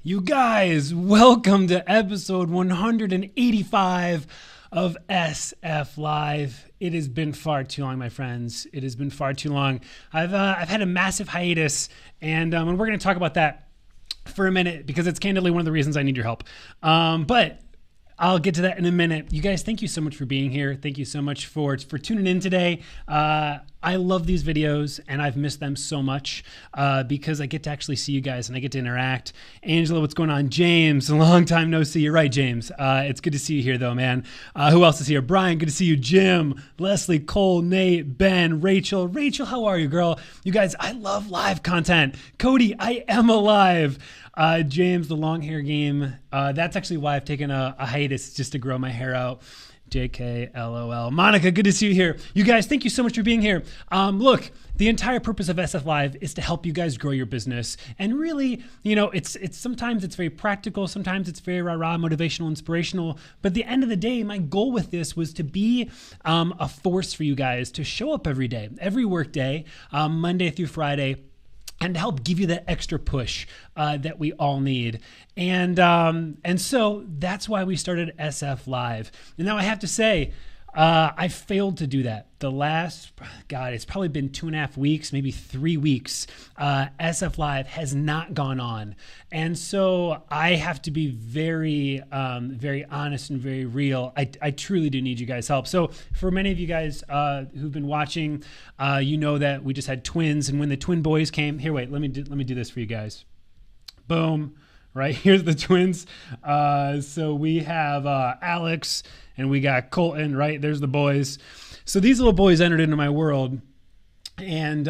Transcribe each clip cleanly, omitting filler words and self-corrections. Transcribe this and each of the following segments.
You guys, welcome to episode 185 of SF Live. It has been far too long, my friends. It has been far too long. I've had a massive hiatus, and we're going to talk about that for a minute because it's candidly one of the reasons I need your help. But I'll get to that in a minute. You guys, thank you so much for being here. Thank you so much for tuning in today. I love these videos, and I've missed them so much because I get to actually see you guys and I get to interact. Angela, what's going on? James, a long time no see. You're right, James. It's good to see you here, though, man. Who else is here? Brian, good to see you. Jim, Leslie, Cole, Nate, Ben, Rachel. Rachel, how are you, girl? You guys, I love live content. Cody, I am alive. James, the long hair game. That's actually why I've taken a hiatus, just to grow my hair out. JK, LOL. Monica, good to see you here. You guys, thank you so much for being here. Look, the entire purpose of SF Live is to help you guys grow your business. And really, you know, it's sometimes it's very practical, sometimes it's very rah-rah, motivational, inspirational. But at the end of the day, my goal with this was to be a force for you guys to show up every day, every work day, Monday through Friday, and to help give you that extra push that we all need. And so that's why we started SF Live. And now I have to say, I failed to do that. The last, it's probably been 2.5 weeks, maybe 3 weeks, SF Live has not gone on. And so I have to be very, very honest and very real. I truly do need you guys' help. So for many of you guys who've been watching, you know that we just had twins. And when the twin boys came, here, wait, let me do this for you guys. Boom. Right, here's the twins. So we have Alex and we got Colton, right? There's the boys. So these little boys entered into my world, and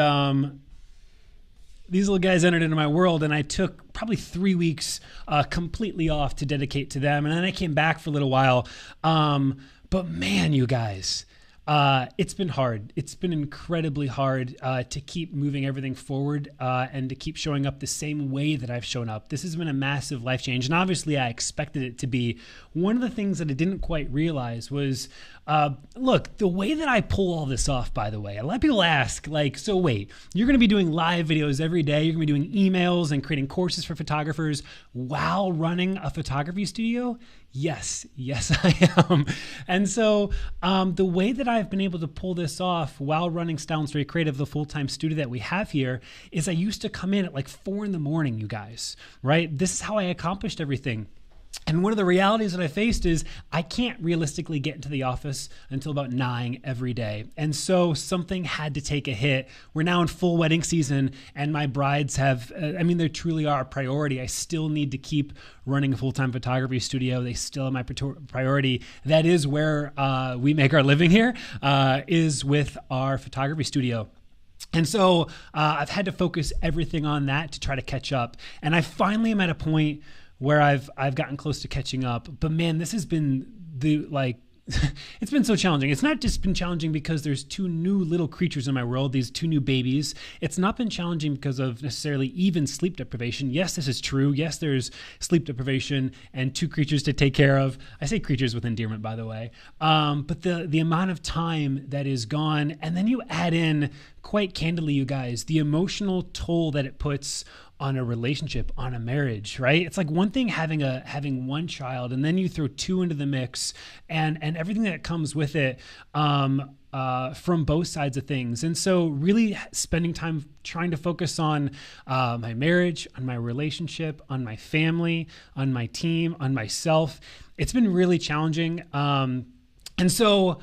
these little guys entered into my world, and I took probably 3 weeks completely off to dedicate to them. And then I came back for a little while. But man, you guys, it's been hard. It's been incredibly hard to keep moving everything forward and to keep showing up the same way that I've shown up. This has been a massive life change, and obviously I expected it to be. One of the things that I didn't quite realize was, look, the way that I pull all this off, by the way, a lot of people ask, like, so wait, you're going to be doing live videos every day, you're going to be doing emails and creating courses for photographers while running a photography studio? Yes, I am. And so the way that I've been able to pull this off while running Style and Story Creative, the full-time studio that we have here, is I used to come in at like 4 a.m, you guys, right? This is how I accomplished everything. And one of the realities that I faced is I can't realistically get into the office until about 9 every day. And so something had to take a hit. We're now in full wedding season, and my brides have, they truly are a priority. I still need to keep running a full-time photography studio. They still are my priority. That is where we make our living here, is with our photography studio. And so I've had to focus everything on that to try to catch up. And I finally am at a point where I've gotten close to catching up. But man, this has been it's been so challenging. It's not just been challenging because there's 2 new little creatures in my world, these 2 new babies. It's not been challenging because of necessarily even sleep deprivation. Yes, this is true. Yes, there's sleep deprivation and 2 creatures to take care of. I say creatures with endearment, by the way. But the amount of time that is gone, and then you add in, quite candidly, you guys, the emotional toll that it puts on a relationship, on a marriage, right? It's like one thing having one child, and then you throw 2 into the mix, and everything that comes with it from both sides of things. And so really spending time trying to focus on my marriage, on my relationship, on my family, on my team, on myself, it's been really challenging. And so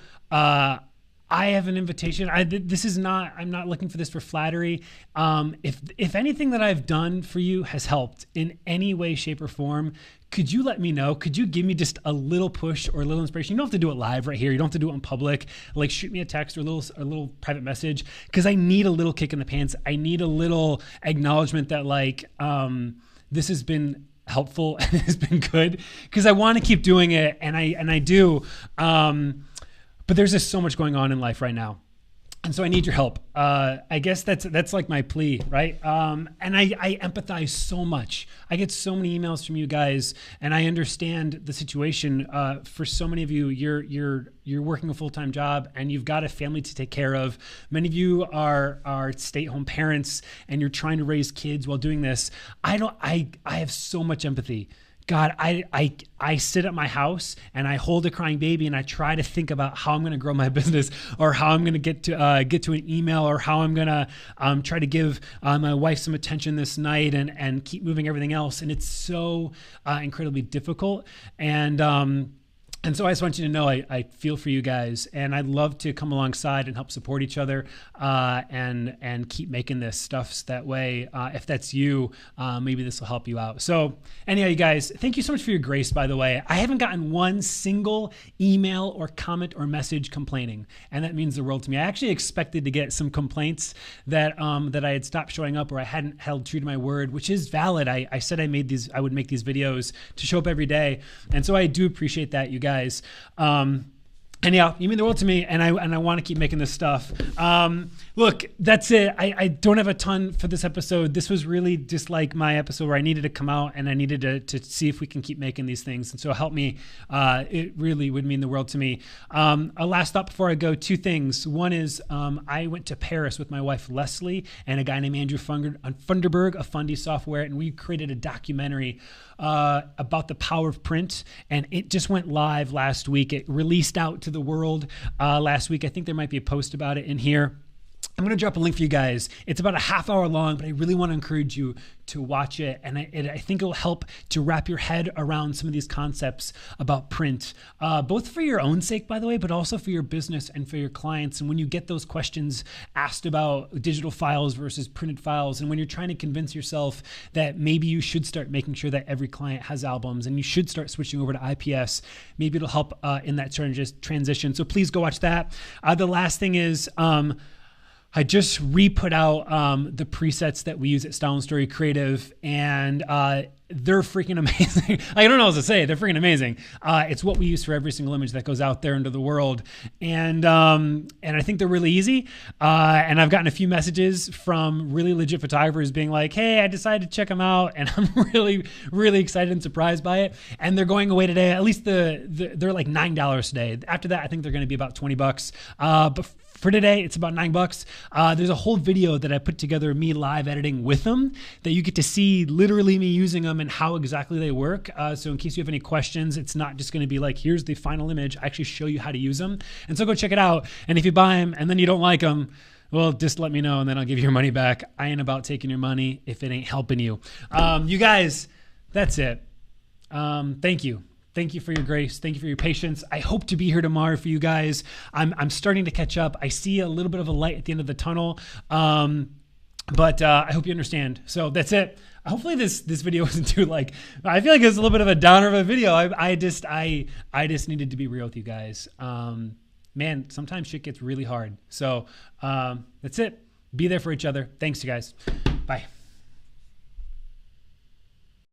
I have an invitation. I'm not looking for this for flattery. If anything that I've done for you has helped in any way, shape, or form, could you let me know? Could you give me just a little push or a little inspiration? You don't have to do it live right here. You don't have to do it in public. Like, shoot me a text or a little private message, because I need a little kick in the pants. I need a little acknowledgement that this has been helpful and has been good, because I want to keep doing it, and I do. But there's just so much going on in life right now. And so I need your help. I guess that's like my plea, right? And I empathize so much. I get so many emails from you guys, and I understand the situation. For so many of you, you're working a full-time job, and you've got a family to take care of. Many of you are stay-at-home parents, and you're trying to raise kids while doing this. I have so much empathy. God, I sit at my house and I hold a crying baby and I try to think about how I'm going to grow my business, or how I'm going to get to an email, or how I'm going to try to give my wife some attention this night and keep moving everything else. And it's so incredibly difficult. And so I just want you to know I feel for you guys, and I'd love to come alongside and help support each other, and keep making this stuff that way. If that's you, maybe this will help you out. So anyhow, you guys, thank you so much for your grace, by the way. I haven't gotten one single email or comment or message complaining, and that means the world to me. I actually expected to get some complaints that I had stopped showing up, or I hadn't held true to my word, which is valid. I said I would make these videos to show up every day, and so I do appreciate that, you guys. And yeah, you mean the world to me, and I want to keep making this stuff. Look, that's it. I don't have a ton for this episode. This was really just like my episode where I needed to come out and I needed to see if we can keep making these things. And so help me. It really would mean the world to me. A last thought before I go, two things. One is I went to Paris with my wife, Leslie, and a guy named Andrew Funderburg of Fundy Software, and we created a documentary about the power of print, and it just went live last week. It released out to the world last week. I think there might be a post about it in here. I'm going to drop a link for you guys. It's about a half hour long, but I really want to encourage you to watch it. And I think it'll help to wrap your head around some of these concepts about print, both for your own sake, by the way, but also for your business and for your clients. And when you get those questions asked about digital files versus printed files, and when you're trying to convince yourself that maybe you should start making sure that every client has albums and you should start switching over to IPS, maybe it'll help in that transition. So please go watch that. The last thing is, I just re-put out the presets that we use at Style and Story Creative, and they're freaking amazing. I don't know what to say. They're freaking amazing. It's what we use for every single image that goes out there into the world, and I think they're really easy. And I've gotten a few messages from really legit photographers being like, "Hey, I decided to check them out," and I'm really, really excited and surprised by it. And they're going away today. At least they're like $9 today. After that, I think they're going to be about $20. But for today, it's about $9. There's a whole video that I put together, me live editing with them, that you get to see literally me using them and how exactly they work. So in case you have any questions, it's not just going to be like, here's the final image. I actually show you how to use them. And so go check it out. And if you buy them and then you don't like them, well, just let me know and then I'll give you your money back. I ain't about taking your money if it ain't helping you. You guys, that's it. Thank you. Thank you for your grace. Thank you for your patience. I hope to be here tomorrow for you guys. I'm starting to catch up. I see a little bit of a light at the end of the tunnel, but I hope you understand. So that's it. Hopefully this video wasn't too I feel like it's a little bit of a downer of a video. I just needed to be real with you guys. Man, sometimes shit gets really hard. So that's it. Be there for each other. Thanks, you guys. Bye.